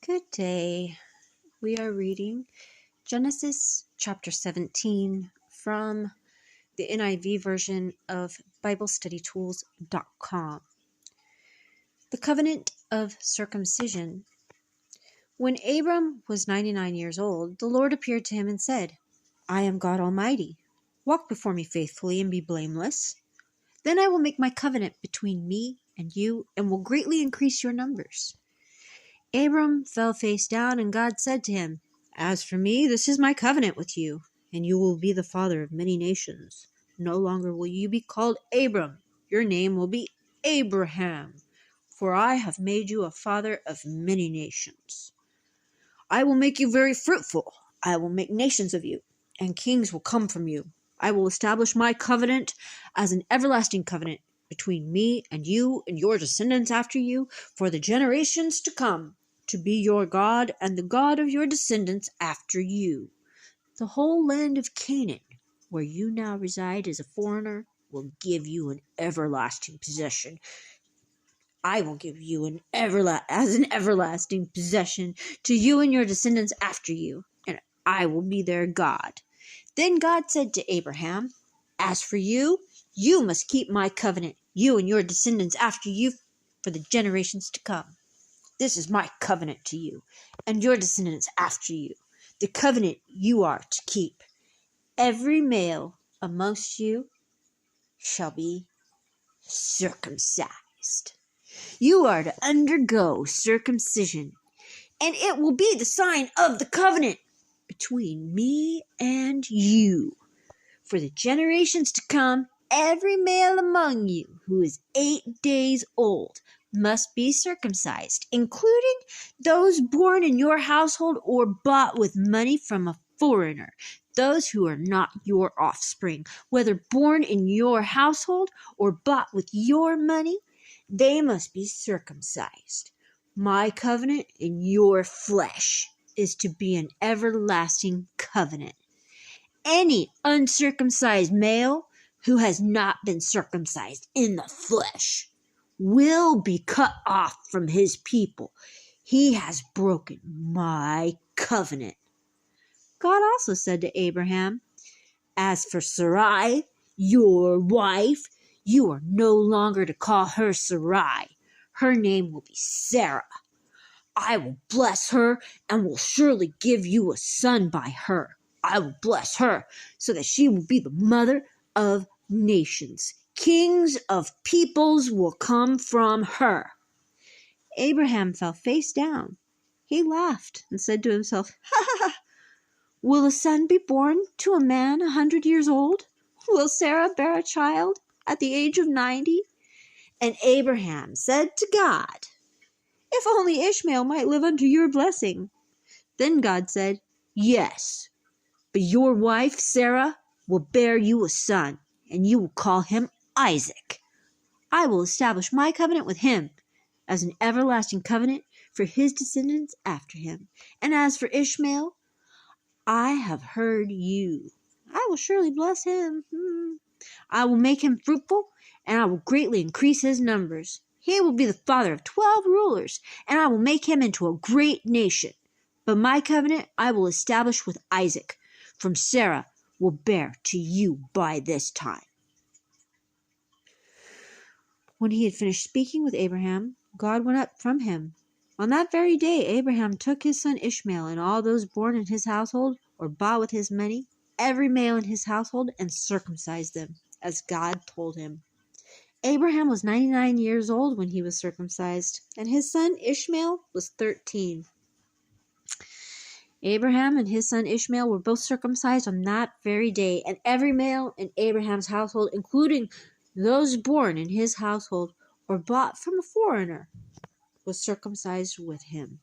Good day. We are reading Genesis chapter 17 from the NIV version of BibleStudyTools.com. The Covenant of Circumcision. When Abram was 99 years old, the Lord appeared to him and said, I am God Almighty. Walk before me faithfully and be blameless. Then I will make my covenant between me and you and will greatly increase your numbers. Abram fell face down, and God said to him, As for me, this is my covenant with you, and you will be the father of many nations. No longer will you be called Abram. Your name will be Abraham, for I have made you a father of many nations. I will make you very fruitful. I will make nations of you, and kings will come from you. I will establish my covenant as an everlasting covenant between me and you and your descendants after you for the generations to come, to be your God and the God of your descendants after you. The whole land of Canaan, where you now reside as a foreigner, will give you an everlasting possession. I will give you as an everlasting possession to you and your descendants after you, and I will be their God. Then God said to Abraham, As for you, you must keep my covenant, you and your descendants after you, for the generations to come. This is my covenant to you, and your descendants after you, the covenant you are to keep. Every male amongst you shall be circumcised. You are to undergo circumcision, and it will be the sign of the covenant between me and you. For the generations to come, every male among you who is 8 days old must be circumcised, including those born in your household or bought with money from a foreigner, those who are not your offspring, whether born in your household or bought with your money, they must be circumcised. My covenant in your flesh is to be an everlasting covenant. Any uncircumcised male who has not been circumcised in the flesh will be cut off from his people. He has broken my covenant. God also said to Abraham, As for Sarai, your wife, you are no longer to call her Sarai. Her name will be Sarah. I will bless her and will surely give you a son by her. I will bless her so that she will be the mother of nations. Kings of peoples will come from her. Abraham fell face down. He laughed and said to himself, Will a son be born to a man 100 years old? Will Sarah bear a child at the age of 90? And Abraham said to God, If only Ishmael might live under your blessing. Then God said, Yes, but your wife Sarah will bear you a son, and you will call him Isaac. I will establish my covenant with him as an everlasting covenant for his descendants after him. And as for Ishmael, I have heard you. I will surely bless him. I will make him fruitful, and I will greatly increase his numbers. He will be the father of 12 rulers, and I will make him into a great nation. But my covenant I will establish with Isaac, from Sarah will bear to you by this time. When he had finished speaking with Abraham, God went up from him. On that very day, Abraham took his son Ishmael and all those born in his household or bought with his money, every male in his household, and circumcised them, as God told him. Abraham was 99 years old when he was circumcised, and his son Ishmael was 13. Abraham and his son Ishmael were both circumcised on that very day, and every male in Abraham's household, including those born in his household or bought from a foreigner, was circumcised with him.